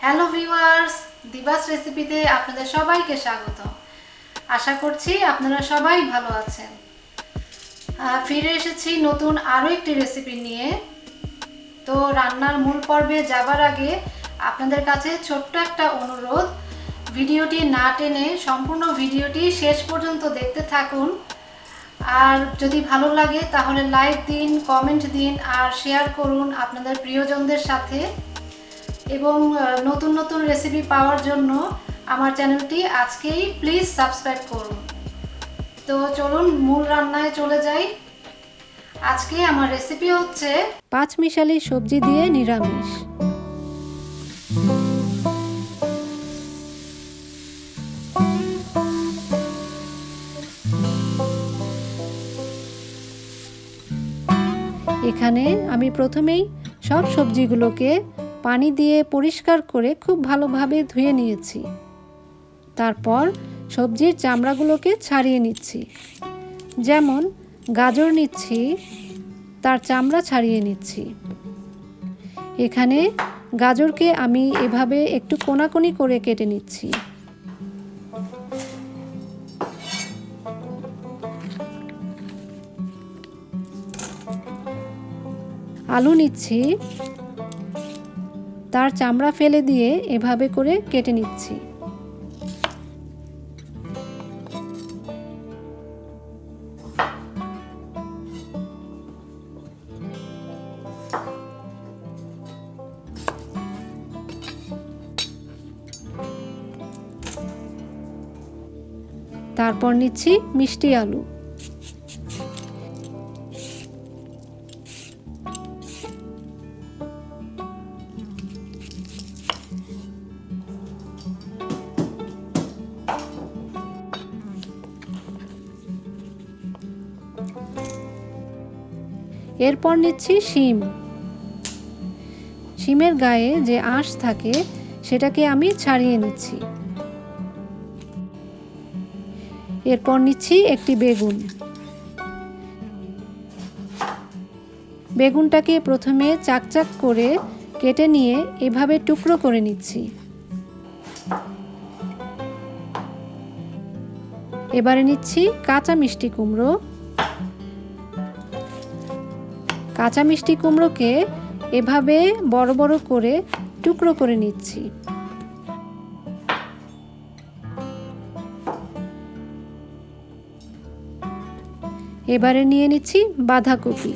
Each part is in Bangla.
হ্যালো ভিউয়ার্স, দিবাস রেসিপিতে আপনাদের সবাইকে স্বাগত। আশা করছি আপনারা সবাই ভালো আছেন। ফিরে এসেছি নতুন আরও একটি রেসিপি নিয়ে। তো রান্নার মূল পর্বে যাবার আগে আপনাদের কাছে ছোট্ট একটা অনুরোধ, ভিডিওটি না টেনে সম্পূর্ণ ভিডিওটি শেষ পর্যন্ত দেখতে থাকুন। আর যদি ভালো লাগে তাহলে লাইক দিন, কমেন্ট দিন আর শেয়ার করুন আপনাদের প্রিয়জনদের সাথে। এবং নতুন নতুন রেসিপি পাওয়ার জন্য আমার চ্যানেলটি আজকেই প্লিজ সাবস্ক্রাইব করুন। তো চলুন মূল রান্নায় চলে যাই। আজকে আমার রেসিপি হচ্ছে পাঁচমিশালি সবজি দিয়ে নিরামিষ। এখানে আমি প্রথমেই সব সবজিগুলোকে পানি দিয়ে পরিষ্কার করে খুব ভালোভাবে ধুয়ে নিয়েছি। তারপর সবজির চামড়াগুলোকে ছাড়িয়ে নিচ্ছি। যেমন গাজর নিচ্ছি, তার চামড়া ছাড়িয়ে নিচ্ছি। এখানে গাজরকে আমি এভাবে একটু কোনাকুনি করে কেটে নিচ্ছি। আলু নিচ্ছি, তার চামড়া ফেলে দিয়ে এভাবে করে কেটে নিচ্ছি। তারপর নিচ্ছি মিষ্টি আলু। এরপর নিচ্ছি শিম। শিমের গায়ে যে আঁশ থাকে সেটাকে আমি ছাড়িয়ে নিচ্ছি। এরপর নিচ্ছি একটি বেগুন। বেগুনটাকে প্রথমে চাকচাক করে কেটে নিয়ে এভাবে টুকরো করে নিচ্ছি। এবারে নিচ্ছি কাঁচা মিষ্টি কুমড়ো। কাঁচা মিষ্টি কুমড়োকে এভাবে বড় বড় করে টুকরো করে নিচ্ছি। এবারে নিয়ে নিচ্ছি বাঁধাকপি।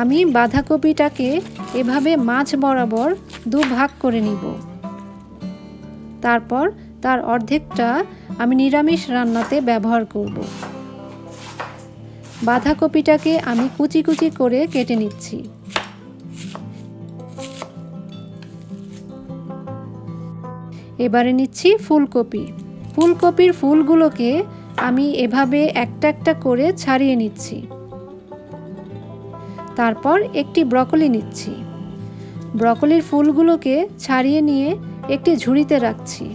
আমি বাঁধাকপিটাকে এভাবে মাঝ বরাবর দুভাগ করে নিব। তারপর তার অর্ধেকটা আমি নিরামিষ রান্নাতে ব্যবহার করব। বাঁধাকপিটাকে আমি কুচি কুচি করে কেটে নিচ্ছি। এবারে নিচ্ছি ফুলকপি। ফুলকপির ফুলগুলোকে আমি এভাবে একটা একটা করে ছাড়িয়ে নিচ্ছি। তারপর একটি ব্রকলি নিচ্ছি। ব্রকলির ফুলগুলোকে ছাড়িয়ে নিয়ে একটি ঝুড়িতে রাখছি।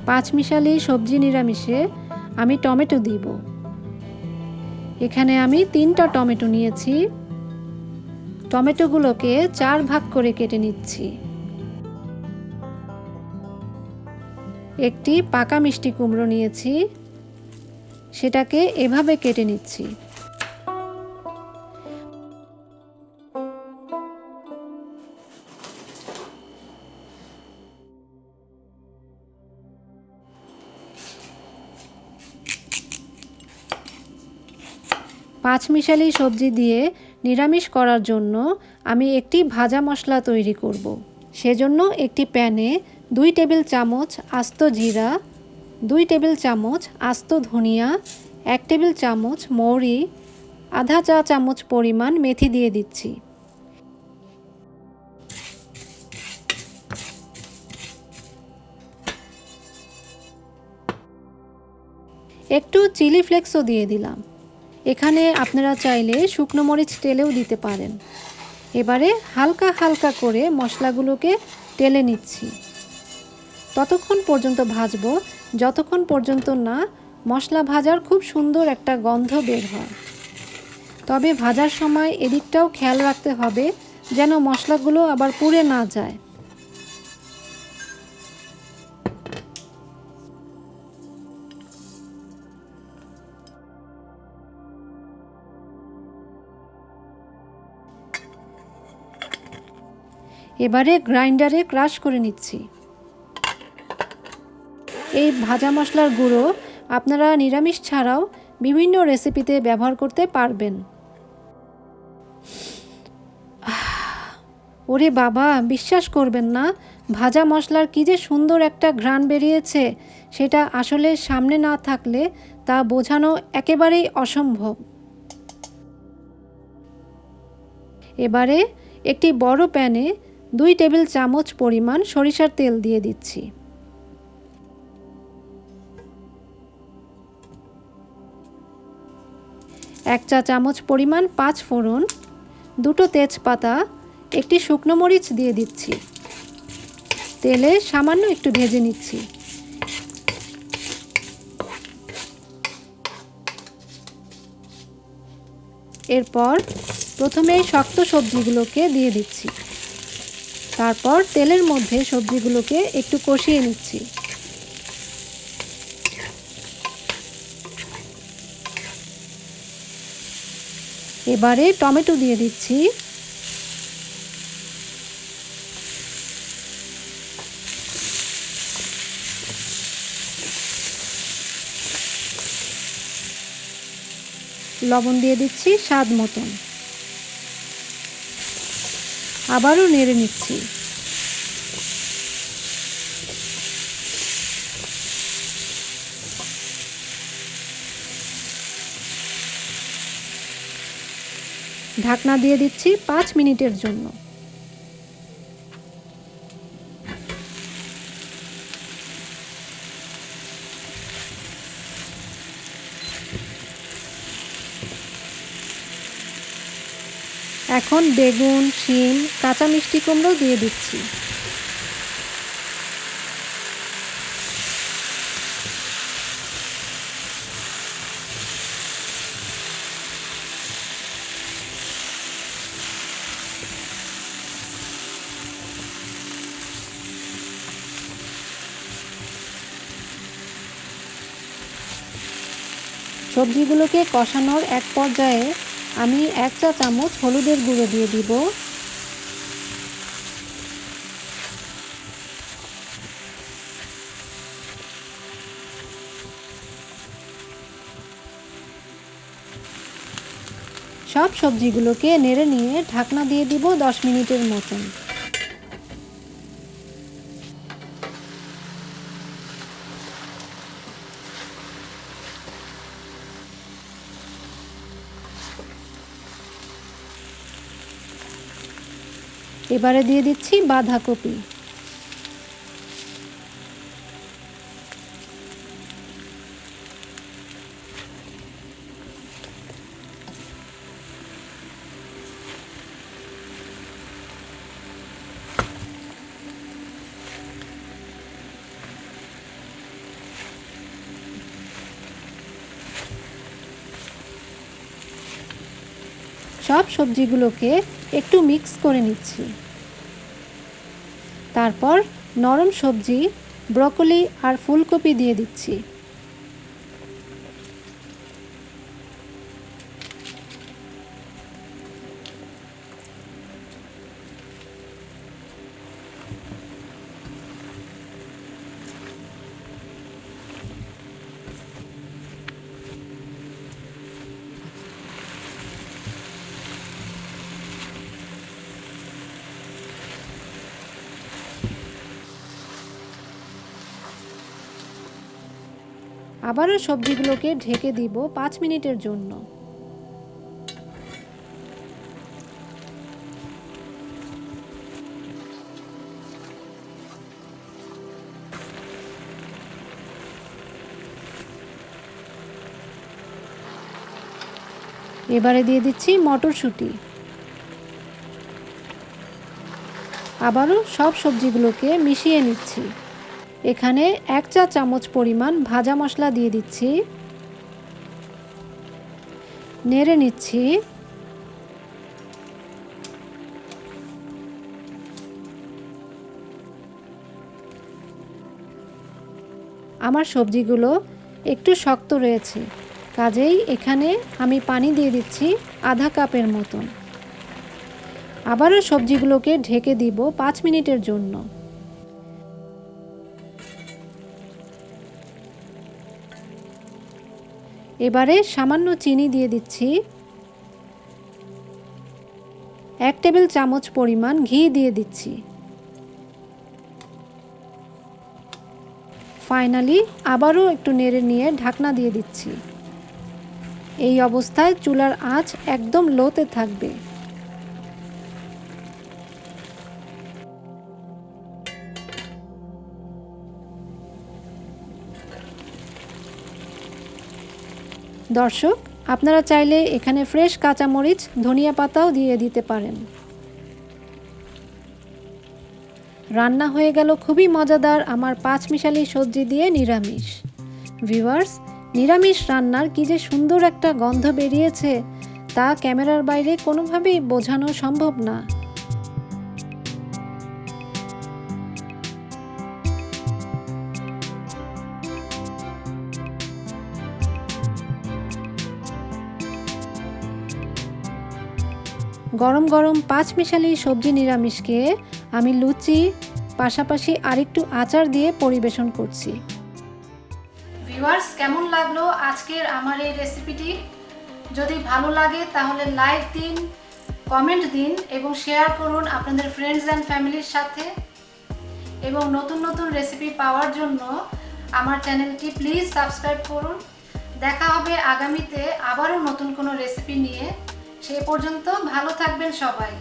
পাঁচমিশালি সবজি নিরামিষে আমি টমেটো দিব। এখানে আমি 3টা টমেটো নিয়েছি। টমেটোগুলোকে 4 ভাগ করে কেটে নিচ্ছি। একটি পাকা মিষ্টি কুমড়ো নিয়েছি, সেটাকে এভাবে কেটে নিচ্ছি। পাঁচমিশালি সবজি দিয়ে নিরামিষ করার জন্য আমি একটি ভাজা মশলা তৈরি করব। সেজন্য একটি প্যানে 2 টেবিল চামচ আস্ত জিরা, 2 টেবিল চামচ আস্ত ধনিয়া, 1 টেবিল চামচ মৌরি, আধা চা চামচ পরিমাণ মেথি দিয়ে দিচ্ছি। একটু চিলি ফ্লেক্সও দিয়ে দিলাম। এখানে আপনারা চাইলে শুকনো মরিচ তেলেও দিতে পারেন। এবারে হালকা হালকা করে মশলাগুলোকে টেলে নিচ্ছি। ততক্ষণ পর্যন্ত ভাজবো যতক্ষণ পর্যন্ত না মশলা ভাজার খুব সুন্দর একটা গন্ধ বের হয়। তবে ভাজার সময় এদিকটাও খেয়াল রাখতে হবে যেন মশলাগুলো আবার পুড়ে না যায়। এবারে গ্রাইন্ডারে ক্রাশ করে নিচ্ছি। এই ভাজা মশলার গুঁড়ো আপনারা নিরামিষ ছাড়াও বিভিন্ন রেসিপিতে ব্যবহার করতে পারবেন। ওরে বাবা, বিশ্বাস করবেন না, ভাজা মশলার কী যে সুন্দর একটা ঘ্রাণ বেরিয়েছে, সেটা আসলে সামনে না থাকলে তা বোঝানো একেবারেই অসম্ভব। এবারে একটি বড় প্যানে 2 টেবিল চামচ পরিমাণ সরিষার তেল দিয়ে দিচ্ছি। এক চা চামচ পরিমাণ 5 ফোড়ন, 2টো তেজপাতা, একটি শুকনো মরিচ দিয়ে দিচ্ছি। তেলে সামান্য একটু ভেজে নিচ্ছি। এরপর প্রথমে শক্ত সবজিগুলোকে দিয়ে দিচ্ছি। তারপর তেলের মধ্যে সবজিগুলোকে একটু কষিয়ে নিচ্ছি। এবারে টমেটো দিয়ে দিচ্ছি। লবণ দিয়ে দিচ্ছি স্বাদ মতন। আবারও নেড়ে নিচ্ছি। ঢাকনা দিয়ে দিচ্ছি 5 মিনিটের জন্য। এখন বেগুন, শিম, কাঁচা মিষ্টি কুমড়ো দিয়ে দিচ্ছি। সবজিগুলোকে কষানোর এক পর্যায়ে আমি 1 চা চামচ হলুদের গুঁড়ো দিয়ে দিব। সব সবজিগুলোকে নেড়ে নিয়ে ঢাকনা দিয়ে দিব 10 মিনিটের মতন। এবারে দিয়ে দিচ্ছি বাঁধাকপি। সব সবজিগুলোকে একটু মিক্স করে নিচ্ছি। তারপর নরম সবজি ব্রকলি আর ফুলকপি দিয়ে দিচ্ছি। আবারও সবজিগুলোকে ঢেকে দিব 5 মিনিটের জন্য। এবারে দিয়ে দিচ্ছি মটরশুঁটি। আবারও সব সবজিগুলোকে মিশিয়ে নিচ্ছি। এখানে 1 চা চামচ পরিমাণ ভাজা মশলা দিয়ে দিচ্ছি। নেড়ে নিচ্ছি। আমার সবজিগুলো একটু শক্ত রয়েছে, কাজেই এখানে আমি পানি দিয়ে দিচ্ছি আধা কাপের মতন। আবারও সবজিগুলোকে ঢেকে দিব 5 মিনিটের জন্য। এবারে সামান্য চিনি দিয়ে দিচ্ছি। 1 টেবিল চামচ পরিমাণ ঘি দিয়ে দিচ্ছি। ফাইনালি আবারও একটু নেড়ে নিয়ে ঢাকনা দিয়ে দিচ্ছি। এই অবস্থায় চুলার আঁচ একদম লোতে থাকবে। দর্শক, আপনারা চাইলে এখানে ফ্রেশ কাঁচামরিচ, ধনিয়া পাতাও দিয়ে দিতে পারেন। রান্না হয়ে গেল খুবই মজাদার আমার 5 মিশালি সবজি দিয়ে নিরামিষ। ভিউয়ার্স, নিরামিষ রান্নার কি যে সুন্দর একটা গন্ধ বেরিয়েছে তা ক্যামেরার বাইরে কোনোভাবেই বোঝানো সম্ভব না। গরম গরম 5 মিশালি সবজি নিরামিষকে আমি লুচি, পাশাপাশি আরেকটু আচার দিয়ে পরিবেশন করছি। ভিউয়ার্স, কেমন লাগলো আজকের আমার এই রেসিপিটি? যদি ভালো লাগে তাহলে লাইক দিন, কমেন্ট দিন এবং শেয়ার করুন আপনাদের ফ্রেন্ডস অ্যান্ড ফ্যামিলির সাথে। এবং নতুন নতুন রেসিপি পাওয়ার জন্য আমার চ্যানেলটি প্লিজ সাবস্ক্রাইব করুন। দেখা হবে আগামীতে আবারও নতুন কোনো রেসিপি নিয়ে। সে পর্যন্ত ভালো থাকবেন সবাই।